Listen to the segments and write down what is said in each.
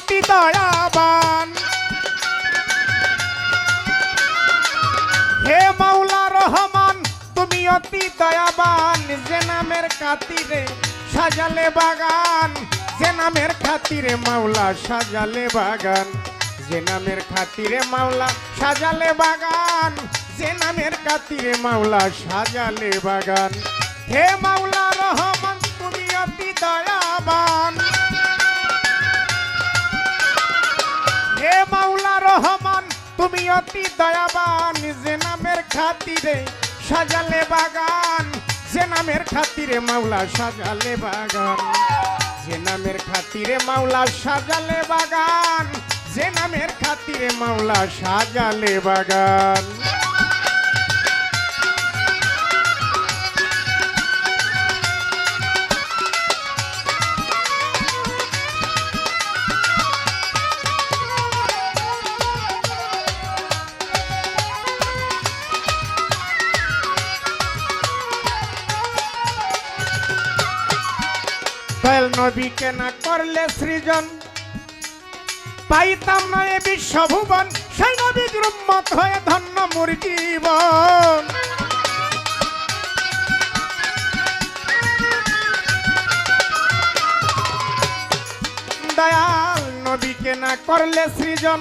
অতি দয়াবান। হে মাওলা রহমান তুমি অতি দয়াবান, যে নামের খাতিরে সাজালে বাগান, যে নামের খাতিরে মাওলা সাজালে বাগান, যে নামের খাতিরে মাওলা সাজালে বাগান, যে নামের খাতিরে মাওলা সাজালে বাগান। হে মাওলা রহমান তুমি অতি দয়াবান। হে মাওলা রহমান তুমি অতি দয়াবান, যে নামের খাতিরে সাজালে বাগান, যে নামের খাতিরে মাওলা সাজালে বাগান, যে নামের খাতিরে মাওলা সাজালে বাগান, যে নামের খাতিরে মাওলা সাজালে বাগান। দয়াল নবীকে না করলে সৃজন পাইতাম না এ বিশ্বভুবন, সেই নবীর উম্মত হয়ে ধন্য মোর জীবন। দয়াল নবীকে না করলে সৃজন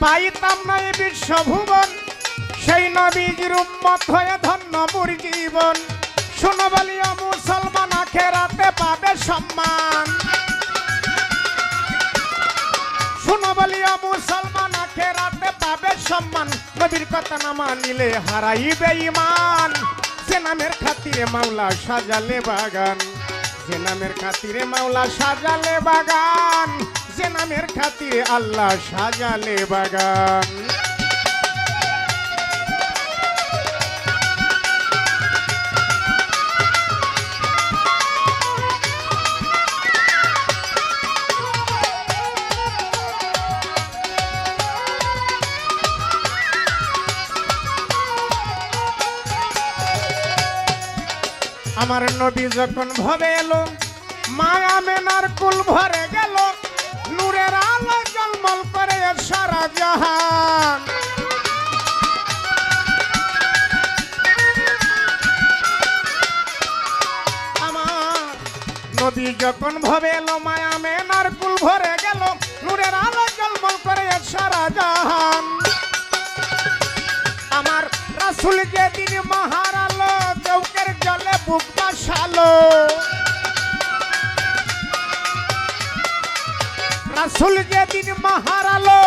পাইতাম না এ বিশ্বভুবন, সেই নবীর উম্মত হয়ে ধন্য মোর জীবন। শোনো বলিয়া মুসলমান আখেরাতে পাবে সম্মান, শোনো বলিয়া মুসলমান আখেরাতে পাবে সম্মান, নবীর কথা না মানিলে হারাইবে ঈমান। যে নামের খাতিরে মাওলা সাজালে বাগান, যে নামের খাতিরে মাওলা সাজালে বাগান, যে নামের খাতিরে আল্লাহ সাজালে বাগান। আমার নবী যখন ভবে এলো, মা আমেনার কুল ভরে গেল, নূরের আলো জলমল করে সারা জাহান। আমার নবী যখন ভবে এলো, মা আমেনার কুল ভরে গেল, নূরের আলো জলমল করে সারা জাহান। আমার রাসূল যেদিন মাহারালো, চৌকের জলে বুক বাসালো, রাসূল যেদিন মাহারালো,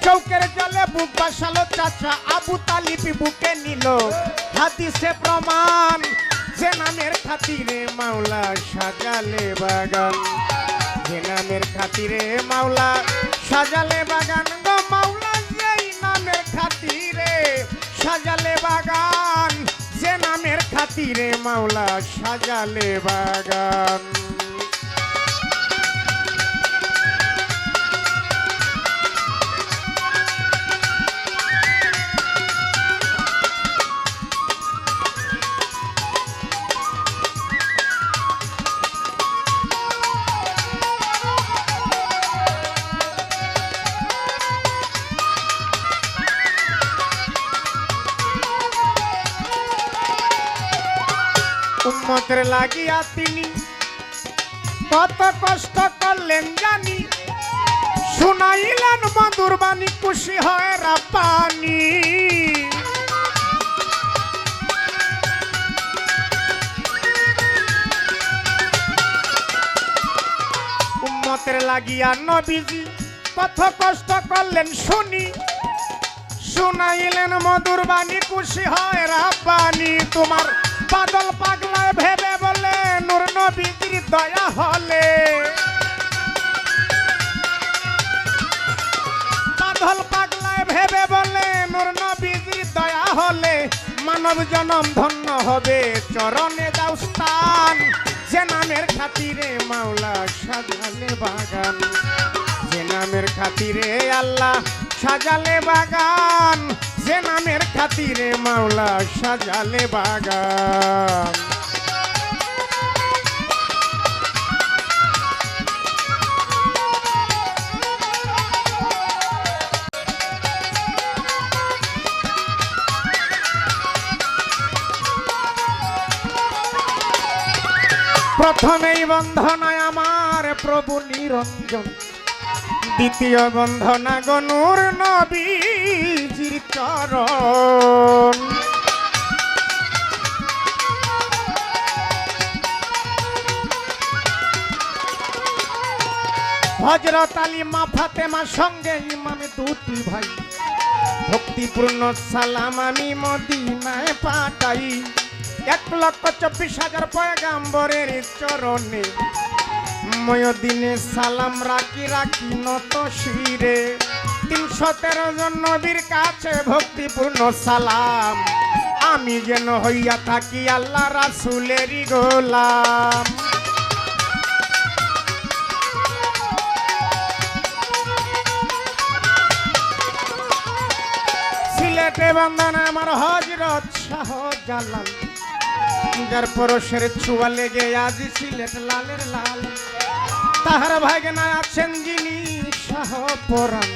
চৌকের জলে বুক বাসালো, চাচা আবু তালিব বুকে নিল। হাদিসে প্রমাণ, যে নামের খাতিরে মাওলা সাজালে বাগান, যে নামের খাতিরে মাওলা সাজালে বাগান গো মাওলা, যেই নামের খাতিরে সাজালে বাগান, যে নামের খাতিরে মাওলা সাজালে বাগান। উম্মতের লাগিয়া তিনি কত কষ্ট করলেন জানি, শুনাইলেন মধুর বাণী, খুশি হয় রাব্বানি। উম্মতের লাগিয়া নবীজি কত কষ্ট করলেন শুনি, শুনাইলেন মধুর বাণী, খুশি হয় রাব্বানি। তোমার বাদল পাগলায় ভেবে বলে নূর নবীজির দয়া হলে, বাদল পাগলায় ভেবে বলে নূর নবীজির দয়া হলে, মানব জনম ধন্য হবে চরণে দাও স্থান। যে নামের খাতিরে মাওলা সাজালে বাগান, যে নামের খাতিরে আল্লাহ সাজালে বাগান, যে নামের খাতিরে মাওলা সাজালে বাগান। প্রথমেই বন্ধনায় আমার প্রভু নিরঞ্জন, দ্বিতীয় বন্ধনা গনুর নবীজির চরণ। হযরত আলী মা ফাতেমা সঙ্গে ইমামে দুটি ভাই, ভক্তিপূর্ণ সালাম আমি মদিনায় পাঠাই। 1,24,000 পয়গাম্বরের চরণে ময়দিনে সালাম রাখি রাখি নত শিরে। 313 জন নবীর কাছে ভক্তিপূর্ণ সালাম, আমি যেন হইয়া থাকি আল্লাহ রাসূলেরই গোলাম। সিলেটে বন্দনা আমার হযরত শাহজালাল, যার পরশের ছোঁয়া লেগে আজ সিলেট লালের লাল। তাহার ভাগনা আছেন যিনি শাহ পরাণ,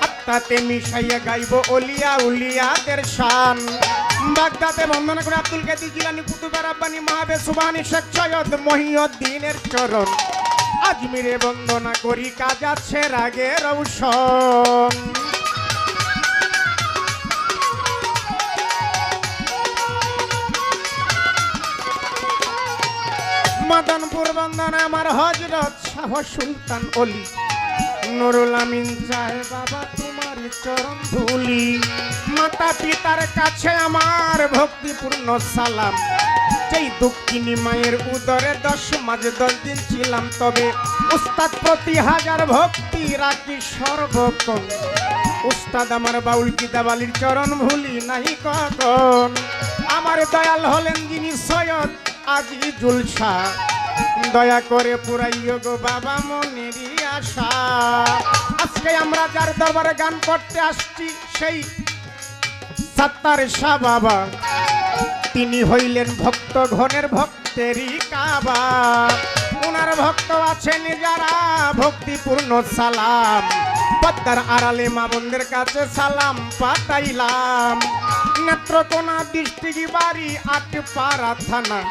আত্মাতে মিশাইয়া গাইব ওলিয়া উলিয়াদের শান। বাগদাদে বন্দনা করে আব্দুল কাদের জিলানী, কুতুবে রাব্বানী, মাহবে সুবহানী, শেখ সৈয়দ মহিউদ্দিনের চরণ। আজমিরে বন্দনা করি কাজ আছে রাগে রৌশন। মদনপুর বন্দনা আমার হযরত শাহ সুলতান অলি, নুরুল আমিন চায় বাবা তোমার চরণ ধুলি। মাতা পিতার কাছে আমার ভক্তিপূর্ণ সালাম, যেই দুঃখিনী মায়ের উদরে 10 মাস 10 দিন ছিলাম। তবে উস্তাদ প্রতি 1000 ভক্তি রাখি সর্বক্ষণ। উস্তাদ আমার বাউল কিতাব আলীর চরণ ভুলি নাই কখন। আমার দয়াল হলেন যিনি সৈয়দ আজিজুল শাহ, দয়া করে পুরাইও গো বাবা মনেরই আশা। আজকে আমরা যার দরবারে গান করতে আসছি সেই সাত্তার শাহ বাবা, তিনি হইলেন ভক্ত ঘনের ভক্তেরই কাবা। ওনার ভক্ত আছেন যারা ভক্তিপূর্ণ সালাম, পদ্মার আড়ালে মা বোনদের কাছে সালাম পাঠাইলাম। নেত্রকোনা ডিস্ট্রিক্ট বাড়ি 8 পাড়া থানা,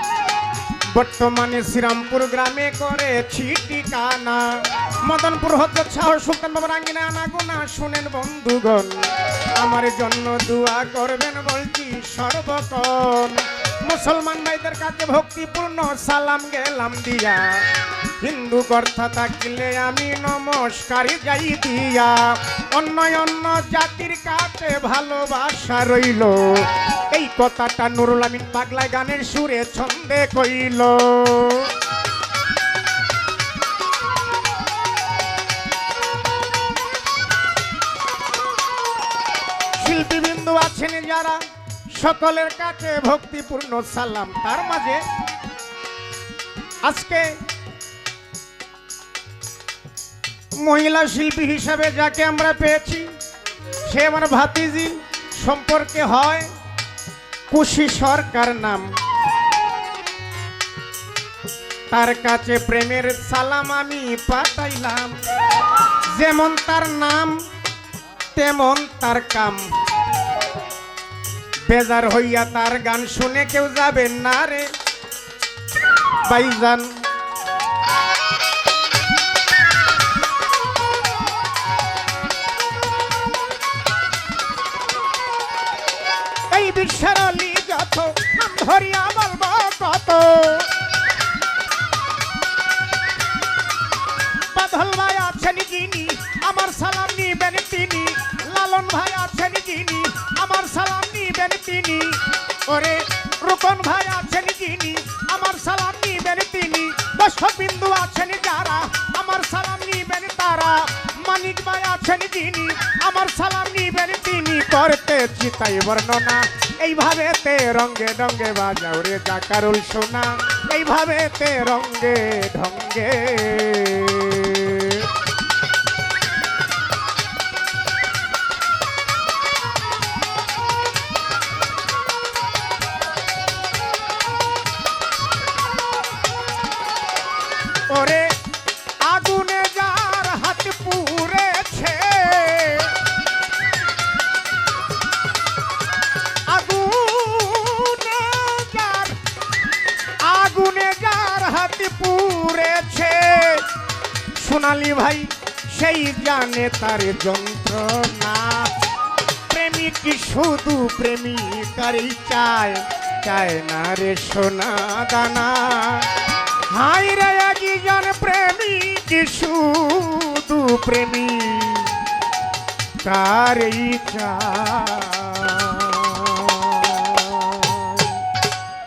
বর্তমানে শ্রীরামপুর গ্রামে করেছি ঠিকানা। মদনপুর হযরত শাহ সুলতান বাবার আঙ্গিনা আনাগোনা। শুনেন বন্ধুগণ, আমার জন্য দোয়া করবেন বলছি সর্বক্ষণ। মুসলমান ভাইদের কাছে ভক্তিপূর্ণ সালাম গেলাম দিয়া, হিন্দু কথা থাকলে আমি নমস্কারই যাই দিয়া। অন্য অন্য জাতির কাছে ভালোবাসা রইল, এই কথাটা নুরুল আমিন পাগলায় গানের সুরে ছন্দে কইল। শিল্পীবৃন্দ আছেন যারা, সকলের কাছে ভক্তিপূর্ণ সালাম। তার মাঝে আজকে মহিলা শিল্পী হিসাবে যাকে আমরা পেয়েছি, সে আমার ভাতিজি সম্পর্কে হয় খুশি সরকার নাম। তার কাছে প্রেমের সালাম আমি পাঠাইলাম। যেমন তার নাম তেমন তার কাম, বেজার হইয়া তার গান শুনে কেউ যাবেন না রে ভাইজান। এই বিশ্বের অলি যত নাম ধরিয়া বলব কত, বাদল ভাই আছেন যিনি আমার সালাম নিবেন তিনি, লালন ভাই আছেন যিনি আমার সালাম নিবেন তিনি, ওরে রুকন ভাই আছেন যিনি আমার সালাম নিবেন তিনি, দর্শকবিন্দু আছেন যারা আমার সালাম নিবেন তারা, মানিক ভাই আছেন যিনি আমার সালাম নিবেন তিনি। করতে চিতাই বর্ণনা এইভাবে তে রঙ্গে ঢঙ্গে বাজাও রে জাকারুল সোনা, এইভাবে তে রঙ্গে ঢঙ্গে। ওরে আগুনে যার হাত পুড়েছে, আগুনে যার ছাতি পুড়েছে সোনালী ভাই সেই জানে তার যন্ত্রণা প্রেমিক শুধু প্রেমিকারই চায় চায় না রে সোনা দানা হাই রে আগি জান প্রেমিক শুধু প্রেমিক কারই চায়